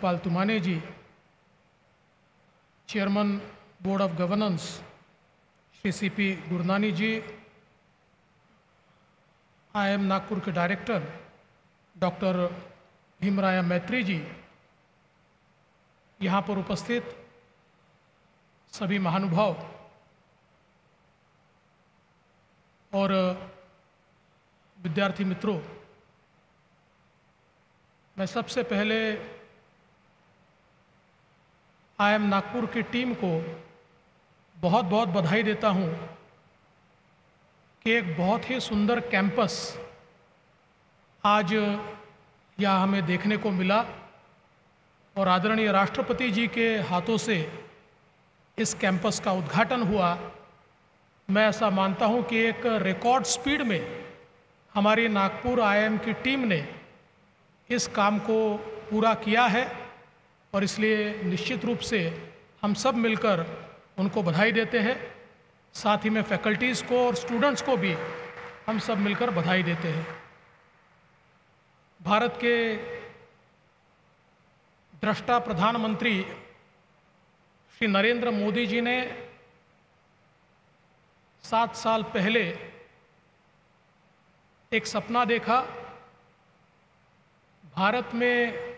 Lokpal Tumane ji, chairman board of governance Shri CP Gurnani ji, IIM Nagpur के director doctor Bhimraya मैत्री जी, यहाँ पर उपस्थित सभी महानुभाव और विद्यार्थी मित्रों, मैं सबसे पहले IIM नागपुर की टीम को बहुत बहुत बधाई देता हूँ कि एक बहुत ही सुंदर कैंपस आज यहाँ हमें देखने को मिला और आदरणीय राष्ट्रपति जी के हाथों से इस कैंपस का उद्घाटन हुआ। मैं ऐसा मानता हूँ कि एक रिकॉर्ड स्पीड में हमारी नागपुर IIM की टीम ने इस काम को पूरा किया है और इसलिए निश्चित रूप से हम सब मिलकर उनको बधाई देते हैं। साथ ही में फैकल्टीज़ को और स्टूडेंट्स को भी हम सब मिलकर बधाई देते हैं। भारत के दृष्टा प्रधानमंत्री श्री नरेंद्र मोदी जी ने 7 साल पहले एक सपना देखा, भारत में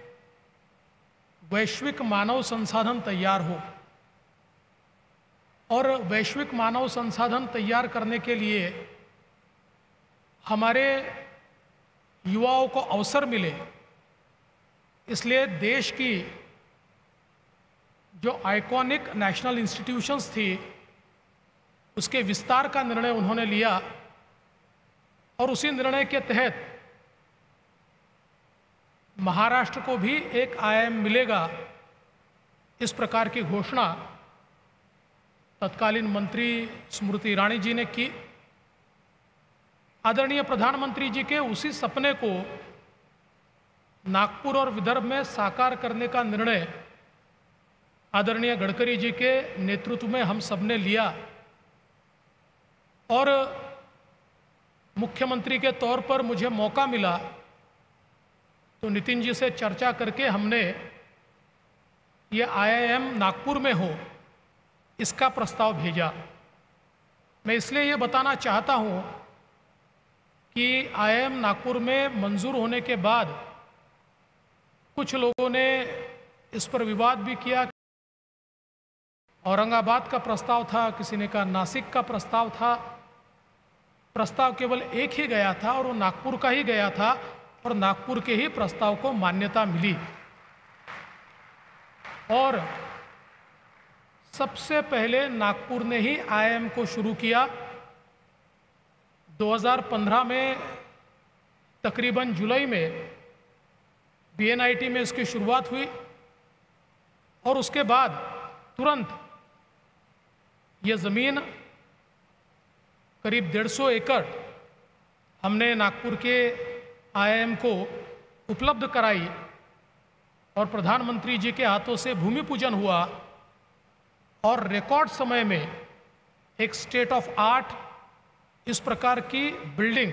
वैश्विक मानव संसाधन तैयार हो और वैश्विक मानव संसाधन तैयार करने के लिए हमारे युवाओं को अवसर मिले। इसलिए देश की जो आइकॉनिक नेशनल इंस्टीट्यूशंस थी उसके विस्तार का निर्णय उन्होंने लिया और उसी निर्णय के तहत महाराष्ट्र को भी एक IIM मिलेगा, इस प्रकार की घोषणा तत्कालीन मंत्री स्मृति ईरानी जी ने की। आदरणीय प्रधानमंत्री जी के उसी सपने को नागपुर और विदर्भ में साकार करने का निर्णय आदरणीय गडकरी जी के नेतृत्व में हम सब ने लिया और मुख्यमंत्री के तौर पर मुझे मौका मिला तो नितिन जी से चर्चा करके हमने ये IIM नागपुर में हो इसका प्रस्ताव भेजा। मैं इसलिए ये बताना चाहता हूँ कि IIM नागपुर में मंजूर होने के बाद कुछ लोगों ने इस पर विवाद भी किया। औरंगाबाद का प्रस्ताव था, किसी ने कहा नासिक का प्रस्ताव था। प्रस्ताव केवल एक ही गया था और वो नागपुर का ही गया था और नागपुर के ही प्रस्ताव को मान्यता मिली। और सबसे पहले नागपुर ने ही IIM को शुरू किया। 2015 में तकरीबन जुलाई में BNIT में इसकी शुरुआत हुई और उसके बाद तुरंत ये ज़मीन करीब 150 एकड़ हमने नागपुर के IIM को उपलब्ध कराई और प्रधानमंत्री जी के हाथों से भूमि पूजन हुआ और रिकॉर्ड समय में एक स्टेट ऑफ आर्ट इस प्रकार की बिल्डिंग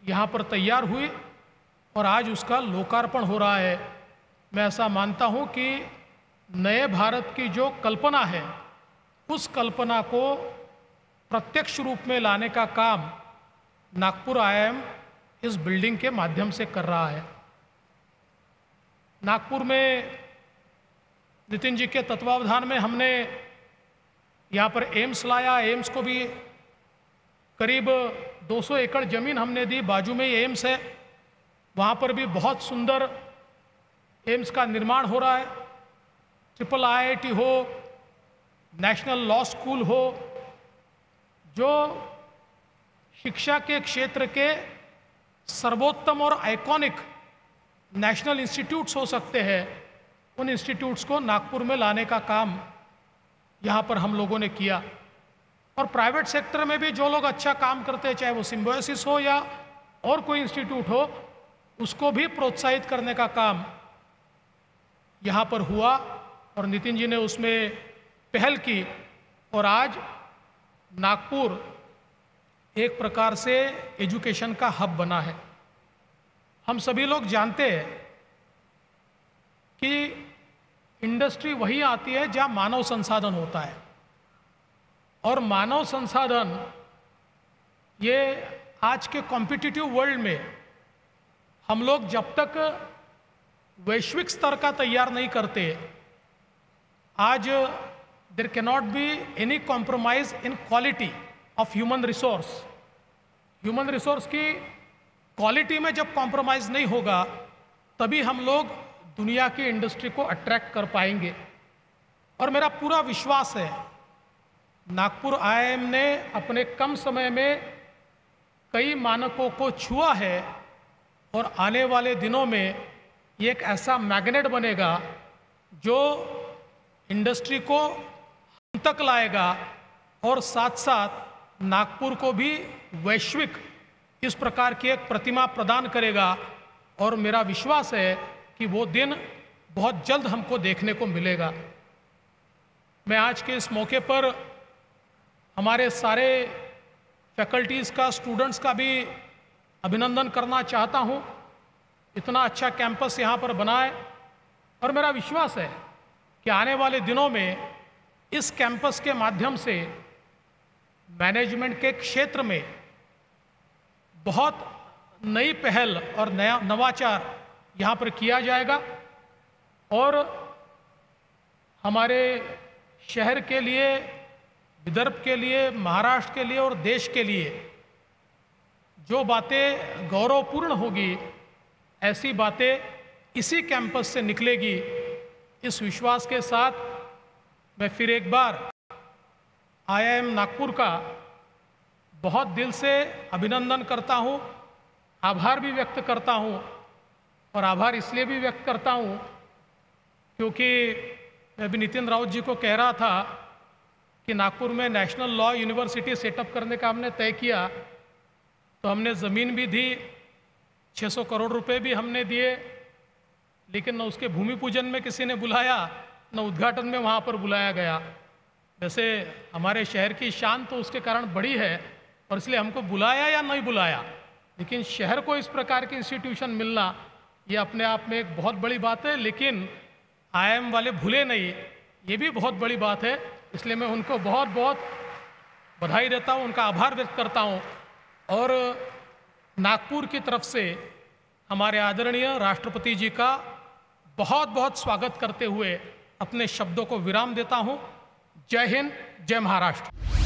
यहाँ पर तैयार हुई और आज उसका लोकार्पण हो रहा है। मैं ऐसा मानता हूँ कि नए भारत की जो कल्पना है उस कल्पना को प्रत्यक्ष रूप में लाने का काम नागपुर IIM इस बिल्डिंग के माध्यम से कर रहा है। नागपुर में नितिन जी के तत्वावधान में हमने यहाँ पर एम्स लाया। एम्स को भी करीब 200 एकड़ ज़मीन हमने दी, बाजू में ही एम्स है, वहाँ पर भी बहुत सुंदर एम्स का निर्माण हो रहा है। ट्रिपल IIT हो, नेशनल लॉ स्कूल हो, जो शिक्षा के क्षेत्र के सर्वोत्तम और आइकॉनिक नेशनल इंस्टीट्यूट्स हो सकते हैं, उन इंस्टीट्यूट्स को नागपुर में लाने का काम यहाँ पर हम लोगों ने किया। और प्राइवेट सेक्टर में भी जो लोग अच्छा काम करते हैं, चाहे वो सिम्बायोसिस हो या और कोई इंस्टीट्यूट हो, उसको भी प्रोत्साहित करने का काम यहाँ पर हुआ और नितिन जी ने उसमें पहल की और आज नागपुर एक प्रकार से एजुकेशन का हब बना है। हम सभी लोग जानते हैं कि इंडस्ट्री वही आती है जहाँ मानव संसाधन होता है, और मानव संसाधन ये आज के कॉम्पिटिटिव वर्ल्ड में हम लोग जब तक वैश्विक स्तर का तैयार नहीं करते, आज there cannot be any compromise in quality of human resource. Human resource की क्वालिटी में जब कॉम्प्रोमाइज़ नहीं होगा तभी हम लोग दुनिया की इंडस्ट्री को अट्रैक्ट कर पाएंगे। और मेरा पूरा विश्वास है नागपुर आईआईएम ने अपने कम समय में कई मानकों को छुआ है, और आने वाले दिनों में ये एक ऐसा मैग्नेट बनेगा जो इंडस्ट्री को हम तक लाएगा, और साथ साथ नागपुर को भी वैश्विक इस प्रकार की एक प्रतिमा प्रदान करेगा। और मेरा विश्वास है कि वो दिन बहुत जल्द हमको देखने को मिलेगा। मैं आज के इस मौके पर हमारे सारे फैकल्टीज़ का, स्टूडेंट्स का भी अभिनंदन करना चाहता हूँ। इतना अच्छा कैंपस यहाँ पर बना है, और मेरा विश्वास है कि आने वाले दिनों में इस कैंपस के माध्यम से मैनेजमेंट के क्षेत्र में बहुत नई पहल और नया नवाचार यहाँ पर किया जाएगा, और हमारे शहर के लिए, विदर्भ के लिए, महाराष्ट्र के लिए और देश के लिए जो बातें गौरवपूर्ण होगी, ऐसी बातें इसी कैंपस से निकलेगी। इस विश्वास के साथ मैं फिर एक बार आईआईएम नागपुर का बहुत दिल से अभिनंदन करता हूँ, आभार भी व्यक्त करता हूँ। और आभार इसलिए भी व्यक्त करता हूँ क्योंकि मैं भी नितिन राउत जी को कह रहा था कि नागपुर में नेशनल लॉ यूनिवर्सिटी सेटअप करने का हमने तय किया, तो हमने ज़मीन भी दी, 600 करोड़ रुपए भी हमने दिए, लेकिन न उसके भूमि पूजन में किसी ने बुलाया, न उद्घाटन में वहाँ पर बुलाया गया। वैसे हमारे शहर की शान तो उसके कारण बड़ी है, और इसलिए हमको बुलाया या नहीं बुलाया, लेकिन शहर को इस प्रकार की इंस्टीट्यूशन मिलना ये अपने आप में एक बहुत बड़ी बात है। लेकिन आईआईएम वाले भूले नहीं, ये भी बहुत बड़ी बात है। इसलिए मैं उनको बहुत बहुत बधाई देता हूँ, उनका आभार व्यक्त करता हूँ। और नागपुर की तरफ से हमारे आदरणीय राष्ट्रपति जी का बहुत बहुत स्वागत करते हुए अपने शब्दों को विराम देता हूँ। जय हिंद, जय महाराष्ट्र।